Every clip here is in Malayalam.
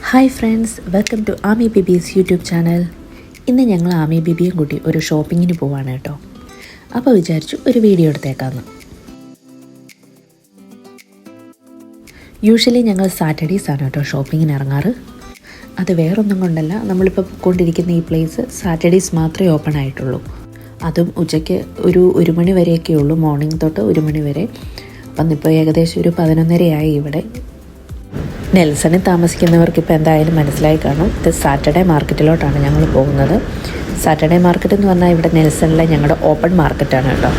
Hi friends, welcome to Ami babies YouTube channel. ഇന്ന് ഞങ്ങൾ ആമി ബേബിയും കൂട്ടി ഒരു ഷോപ്പിങ്ങിന് പോവാണ് കേട്ടോ. അപ്പോൾ വിചാരിച്ചു ഒരു വീഡിയോ എടുത്തേക്കാമെന്ന്. യൂഷ്വലി ഞങ്ങൾ സാറ്റർഡേയ്സ് ആണ് കേട്ടോ ഷോപ്പിങ്ങിന് ഇറങ്ങാറ്. അത് വേറൊന്നും കൊണ്ടല്ല, നമ്മളിപ്പോൾ പോയിക്കൊണ്ടിരിക്കുന്ന ഈ പ്ലേസ് സാറ്റർഡേയ്സ് മാത്രമേ ഓപ്പൺ ആയിട്ടുള്ളൂ. അതും ഉച്ചയ്ക്ക് ഒരു മണി വരെയൊക്കെ ഉള്ളൂ, മോർണിംഗ് തൊട്ട് 1 മണി വരെ. അപ്പം ഇപ്പോൾ ഏകദേശം ഒരു 11:30 ഇവിടെ. നെൽസണിൽ താമസിക്കുന്നവർക്ക് ഇപ്പോൾ എന്തായാലും മനസ്സിലായി കാണും, ഇത് സാറ്റർഡേ മാർക്കറ്റിലോട്ടാണ് ഞങ്ങൾ പോകുന്നത്. സാറ്റർഡേ മാർക്കറ്റ് എന്ന് പറഞ്ഞാൽ ഇവിടെ നെൽസണിലെ ഞങ്ങളുടെ ഓപ്പൺ മാർക്കറ്റാണ് കേട്ടോ.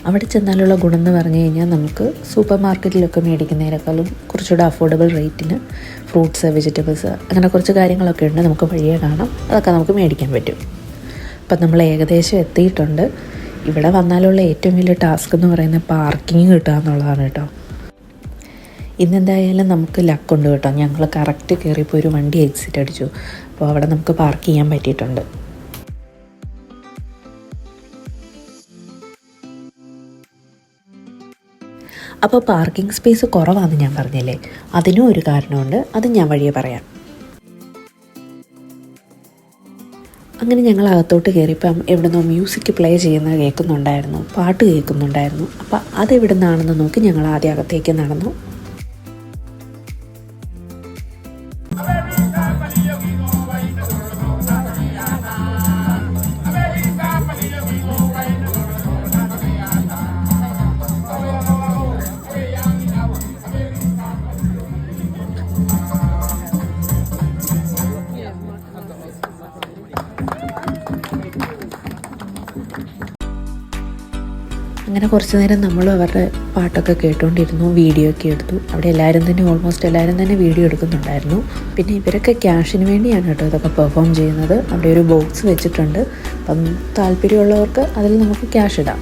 അവിടെ ചെന്നാലുള്ള ഗുണം എന്ന് പറഞ്ഞു കഴിഞ്ഞാൽ നമുക്ക് സൂപ്പർ മാർക്കറ്റിലൊക്കെ മേടിക്കുന്നതിനേക്കാളും കുറച്ചുകൂടെ അഫോർഡബിൾ റേറ്റിന് ഫ്രൂട്ട്സ്, വെജിറ്റബിൾസ്, അങ്ങനെ കുറച്ച് കാര്യങ്ങളൊക്കെ ഉണ്ട്. നമുക്ക് വഴിയെ കാണാം, അതൊക്കെ നമുക്ക് മേടിക്കാൻ പറ്റും. അപ്പം നമ്മൾ ഏകദേശം എത്തിയിട്ടുണ്ട്. ഇവിടെ വന്നാലുള്ള ഏറ്റവും വലിയ ടാസ്ക് എന്ന് പറയുന്നത് പാർക്കിങ് കിട്ടുക എന്നുള്ളതാണ് കേട്ടോ. ഇന്നെന്തായാലും നമുക്ക് ലക്കുണ്ട് കേട്ടോ. ഞങ്ങൾ കറക്റ്റ് കയറിയപ്പോൾ ഒരു വണ്ടി എക്സിറ്റ് അടിച്ചു. അപ്പോൾ അവിടെ നമുക്ക് പാർക്ക് ചെയ്യാൻ പറ്റിയിട്ടുണ്ട്. അപ്പോൾ പാർക്കിംഗ് സ്പേസ് കുറവാണെന്ന് ഞാൻ പറഞ്ഞില്ലേ, അതിനും ഒരു കാരണമുണ്ട്. അത് ഞാൻ വഴിയെ പറയാം. അങ്ങനെ ഞങ്ങൾ അകത്തോട്ട് കയറിയപ്പം എവിടുന്നോ മ്യൂസിക് പ്ലേ ചെയ്യുന്നത് കേൾക്കുന്നുണ്ടായിരുന്നു, പാട്ട് കേൾക്കുന്നുണ്ടായിരുന്നു. അപ്പം അതെവിടെ നിന്നാണെന്ന് നോക്കി ഞങ്ങൾ ആദ്യം അകത്തേക്ക് നടന്നു. അങ്ങനെ കുറച്ച് നേരം നമ്മൾ അവരുടെ പാട്ടൊക്കെ കേട്ടുകൊണ്ടിരുന്നു, വീഡിയോ ഒക്കെ എടുത്തു. അവിടെ ഓൾമോസ്റ്റ് എല്ലാവരും തന്നെ വീഡിയോ എടുക്കുന്നുണ്ടായിരുന്നു. പിന്നെ ഇവരൊക്കെ ക്യാഷിന് വേണ്ടിയാണ് കേട്ടോ ഇതൊക്കെ പെർഫോം ചെയ്യുന്നത്. അവിടെ ഒരു ബോക്സ് വെച്ചിട്ടുണ്ട്, അപ്പം താല്പര്യമുള്ളവർക്ക് അതിൽ നമുക്ക് ക്യാഷ് ഇടാം.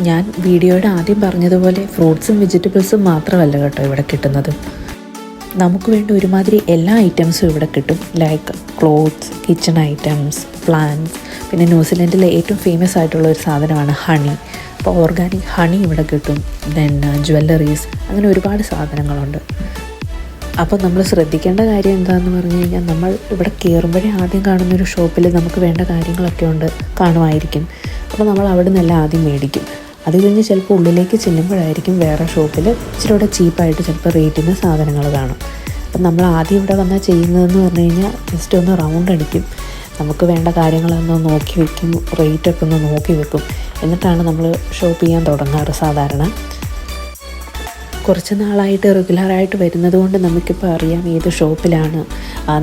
ഞാൻ വീഡിയോയുടെ ആദ്യം പറഞ്ഞതുപോലെ ഫ്രൂട്ട്സും വെജിറ്റബിൾസും മാത്രമല്ല കേട്ടോ ഇവിടെ കിട്ടുന്നത്. നമുക്ക് വേണ്ടി ഒരുമാതിരി എല്ലാ ഐറ്റംസും ഇവിടെ കിട്ടും. Like clothes, kitchen items, plants, പിന്നെ ന്യൂസിലൻഡിലെ ഏറ്റവും ഫേമസ് ആയിട്ടുള്ള ഒരു സാധനമാണ് ഹണി. അപ്പോൾ ഓർഗാനിക് ഹണി ഇവിടെ കിട്ടും. ദെൻ ജ്വല്ലറീസ്, അങ്ങനെ ഒരുപാട് സാധനങ്ങളുണ്ട്. അപ്പോൾ നമ്മൾ ശ്രദ്ധിക്കേണ്ട കാര്യം എന്താണെന്ന് പറഞ്ഞു കഴിഞ്ഞാൽ, നമ്മൾ ഇവിടെ കയറുമ്പോഴേ ആദ്യം കാണുന്നൊരു ഷോപ്പിൽ നമുക്ക് വേണ്ട കാര്യങ്ങളൊക്കെ കാണുമായിരിക്കും. അപ്പോൾ നമ്മൾ അവിടെ നിന്നെല്ലാം ആദ്യം മേടിക്കും. അത് കഴിഞ്ഞ് ചിലപ്പോൾ ഉള്ളിലേക്ക് ചെല്ലുമ്പോഴായിരിക്കും വേറെ ഷോപ്പിൽ ഇച്ചിരി കൂടെ ചീപ്പായിട്ട് ചിലപ്പോൾ റേറ്റിന് സാധനങ്ങൾ കാണും. അപ്പം നമ്മൾ ആദ്യം ഇവിടെ വന്നാൽ ചെയ്യുന്നതെന്ന് പറഞ്ഞു കഴിഞ്ഞാൽ ജസ്റ്റ് ഒന്ന് റൗണ്ട് അടിക്കും. നമുക്ക് വേണ്ട കാര്യങ്ങളൊന്ന് നോക്കി വെക്കും, റേറ്റൊക്കെ ഒന്ന് നോക്കി വെക്കും. എന്നിട്ടാണ് നമ്മൾ ഷോപ്പ് ചെയ്യാൻ തുടങ്ങാറ് സാധാരണ. കുറച്ച് നാളായിട്ട് റെഗുലറായിട്ട് വരുന്നത് കൊണ്ട് നമുക്കിപ്പോൾ അറിയാം ഏത് ഷോപ്പിലാണ്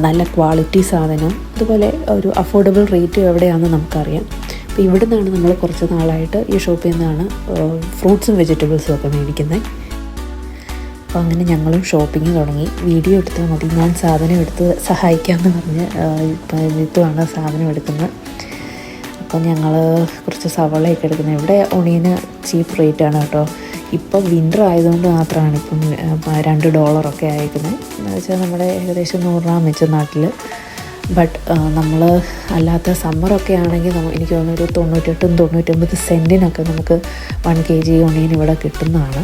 നല്ല ക്വാളിറ്റി സാധനം, അതുപോലെ ഒരു അഫോർഡബിൾ റേറ്റ് എവിടെയാണെന്ന് നമുക്കറിയാം. അപ്പോൾ ഇവിടെ നിന്നാണ് നമ്മൾ കുറച്ച് നാളായിട്ട് ഈ ഷോപ്പിൽ നിന്നാണ് ഫ്രൂട്ട്സും വെജിറ്റബിൾസും ഒക്കെ മേടിക്കുന്നത്. അപ്പോൾ അങ്ങനെ ഞങ്ങളും ഷോപ്പിംഗ് തുടങ്ങി. വീഡിയോ എടുത്താൽ മതി, ഞാൻ സാധനം എടുത്ത് സഹായിക്കാമെന്ന് പറഞ്ഞ് ഇപ്പോഴാണ് സാധനം എടുക്കുന്നത്. അപ്പോൾ ഞങ്ങൾ കുറച്ച് സവളയൊക്കെ എടുക്കുന്നത്. ഇവിടെ ഒണിയന് ചീപ്പ് റേറ്റാണ് കേട്ടോ. ഇപ്പോൾ വിൻ്റർ ആയതുകൊണ്ട് മാത്രമാണ് ഇപ്പം $2 അയക്കുന്നത്. എന്ന് വെച്ചാൽ നമ്മുടെ ഏകദേശം 100 രൂപ വെച്ച നാട്ടിൽ. ബട്ട് നമ്മൾ അല്ലാത്ത സമ്മറൊക്കെ ആണെങ്കിൽ എനിക്ക് തോന്നുന്നു ഒരു 98-99 സെൻറ്റിനൊക്കെ നമുക്ക് 1 kg ഒണിയൻ ഇവിടെ കിട്ടുന്നതാണ്.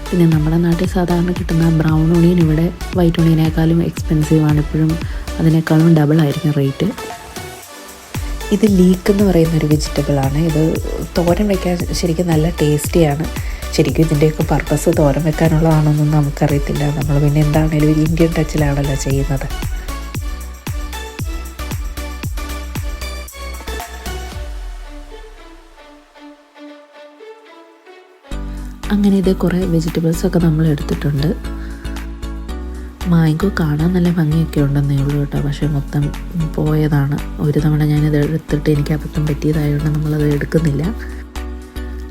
പിന്നെ നമ്മുടെ നാട്ടിൽ സാധാരണ കിട്ടുന്ന ബ്രൗൺ ഒണിയൻ ഇവിടെ വൈറ്റ് ഒണിയനേക്കാളും എക്സ്പെൻസീവാണ്. ഇപ്പോഴും അതിനേക്കാളും ഡബിൾ ആയിരിക്കും റേറ്റ്. ഇത് ലീക്ക് എന്ന് പറയുന്നൊരു വെജിറ്റബിളാണ്. ഇത് തോരൻ വയ്ക്കാൻ ശരിക്കും നല്ല ടേസ്റ്റിയാണ്. ശരിക്കും ഇതിൻ്റെയൊക്കെ പർപ്പസ് തോരൻ വെക്കാനുള്ളതാണെന്നൊന്നും നമുക്കറിയത്തില്ല. നമ്മൾ പിന്നെ എന്താണേലും ഒരു ഇന്ത്യൻ ടച്ചിലാണല്ലോ ചെയ്യുന്നത്. അങ്ങനെ ഇത് കുറേ വെജിറ്റബിൾസൊക്കെ നമ്മൾ എടുത്തിട്ടുണ്ട്. മാംഗോ കാണാൻ നല്ല ഭംഗിയൊക്കെ ഉണ്ടെന്നേ ഉള്ളൂ കേട്ടോ, പക്ഷേ മൊത്തം പോയതാണ്. ഒരു തവണ ഞാനിത് എടുത്തിട്ട് എനിക്ക് അബദ്ധം പറ്റിയതായതുകൊണ്ട് നമ്മളത് എടുക്കുന്നില്ല.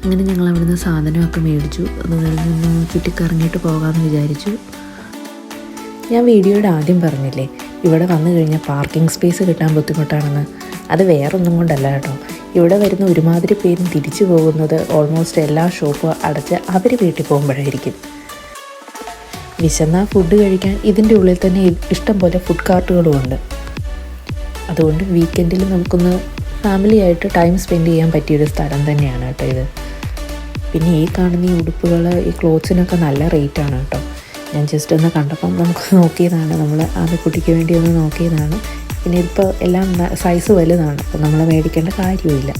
അങ്ങനെ ഞങ്ങൾ അവിടുന്ന് സാധനമൊക്കെ മേടിച്ചു. അത് കഴിഞ്ഞൊന്ന് ചുറ്റിക്കറങ്ങിയിട്ട് പോകാമെന്ന് വിചാരിച്ചു. ഞാൻ വീഡിയോയുടെ ആദ്യം പറഞ്ഞില്ലേ, ഇവിടെ വന്നു കഴിഞ്ഞാൽ പാർക്കിംഗ് സ്പേസ് കിട്ടാൻ ബുദ്ധിമുട്ടാണെന്ന്. അത് വേറൊന്നും കൊണ്ടല്ല കേട്ടോ. ഇവിടെ വരുന്ന ഒരുമാതിരി പേരും തിരിച്ചു പോകുന്നത് ഓൾമോസ്റ്റ് എല്ലാ ഷോപ്പും അടച്ച് അവർ വീട്ടിൽ പോകുമ്പോഴായിരിക്കും. വിശന്നാൽ ഫുഡ് കഴിക്കാൻ ഇതിൻ്റെ ഉള്ളിൽ തന്നെ ഇഷ്ടം പോലെ ഫുഡ് കാർട്ടുകളും ഉണ്ട്. അതുകൊണ്ട് വീക്കെൻഡിൽ നമുക്കൊന്ന് ഫാമിലിയായിട്ട് ടൈം സ്പെൻഡ് ചെയ്യാൻ പറ്റിയൊരു സ്ഥലം തന്നെയാണ് കേട്ടോ ഇത്. പിന്നെ ഈ കാണുന്ന ഈ ഉടുപ്പുകൾ, ഈ ക്ലോത്ത്സിനൊക്കെ നല്ല റേറ്റാണ് കേട്ടോ. ഞാൻ ജസ്റ്റ് ഒന്ന് കണ്ടപ്പം നമുക്ക് നോക്കിയതാണ്, നമ്മൾ ആദ്യക്കുട്ടിക്ക് വേണ്ടി ഒന്ന് നോക്കിയതാണ്. പിന്നെ ഇപ്പോൾ എല്ലാം സൈസ് വലുതാണ്, അപ്പോൾ നമ്മൾ മേടിക്കേണ്ട കാര്യമില്ല.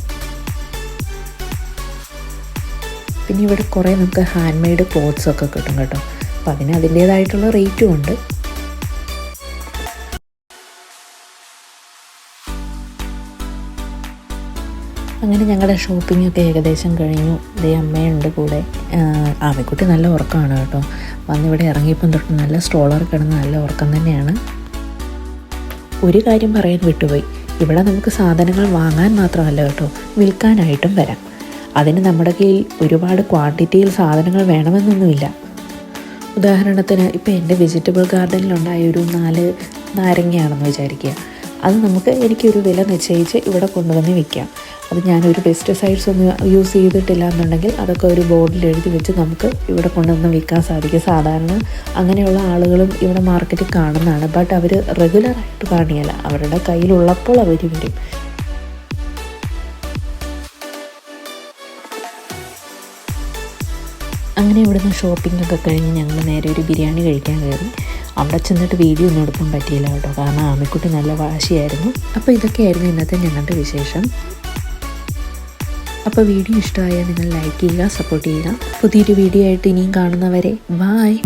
പിന്നെ ഇവിടെ കുറേ നമുക്ക് ഹാൻഡ് മെയ്ഡ് ക്ലോത്ത്സൊക്കെ കിട്ടും കേട്ടോ. അപ്പോൾ അതിന് അതിൻ്റേതായിട്ടുള്ള റേറ്റും ഉണ്ട്. അങ്ങനെ ഞങ്ങളുടെ ഷോപ്പിങ്ങൊക്കെ ഏകദേശം കഴിഞ്ഞു. ഇതേ അമ്മയുണ്ട് കൂടെ. ആമക്കുട്ടി നല്ല ഉറക്കമാണ് കേട്ടോ. വന്നിവിടെ ഇറങ്ങിയപ്പം തൊട്ട് നല്ല സ്ട്രോളർ കിടന്ന് നല്ല ഉറക്കം തന്നെയാണ്. ഒരു കാര്യം പറയാൻ വിട്ടുപോയി, ഇവിടെ നമുക്ക് സാധനങ്ങൾ വാങ്ങാൻ മാത്രമല്ല കേട്ടോ, വിൽക്കാനായിട്ടും വരാം. അതിന് നമ്മുടെ കയ്യിൽ ഒരുപാട് ക്വാണ്ടിറ്റിയിൽ സാധനങ്ങൾ വേണമെന്നൊന്നുമില്ല. ഉദാഹരണത്തിന് ഇപ്പോൾ എൻ്റെ വെജിറ്റബിൾ ഗാർഡനിലുണ്ടായ ഒരു 4 നാരങ്ങയാണെന്ന് വിചാരിക്കുക. അത് എനിക്കൊരു വില നിശ്ചയിച്ച് ഇവിടെ കൊണ്ടുവന്ന് വിൽക്കാം. അത് ഞാനൊരു പെസ്റ്റിസൈഡ്സ് ഒന്നും യൂസ് ചെയ്തിട്ടില്ല എന്നുണ്ടെങ്കിൽ അതൊക്കെ ഒരു ബോർഡിൽ എഴുതി വെച്ച് നമുക്ക് ഇവിടെ കൊണ്ടുവന്ന് വിൽക്കാൻ സാധിക്കും. സാധാരണ അങ്ങനെയുള്ള ആളുകളും ഇവിടെ മാർക്കറ്റിൽ കാണുന്നതാണ്. ബട്ട് അവർ റെഗുലറായിട്ട് കാണിയല്ല, അവരുടെ കയ്യിലുള്ളപ്പോൾ അവർ വരും. അങ്ങനെ ഇവിടുന്ന് ഷോപ്പിങ്ങൊക്കെ കഴിഞ്ഞ് ഞങ്ങൾ നേരെ ഒരു ബിരിയാണി കഴിക്കാൻ കയറി. അവിടെ ചെന്നിട്ട് വീഡിയോ ഒന്നും എടുക്കാൻ പറ്റിയില്ല കേട്ടോ, കാരണം ആമക്കുട്ടി നല്ല വാശിയായിരുന്നു. അപ്പോൾ ഇതൊക്കെയായിരുന്നു ഇന്നത്തെ ഞങ്ങളുടെ വിശേഷം. അപ്പോൾ വീഡിയോ ഇഷ്ടമായാൽ നിങ്ങൾ ലൈക്ക് ചെയ്യുക, സപ്പോർട്ട് ചെയ്യുക. പുതിയൊരു വീഡിയോ ആയിട്ട് ഇനിയും കാണുന്നവരെ ബായ്.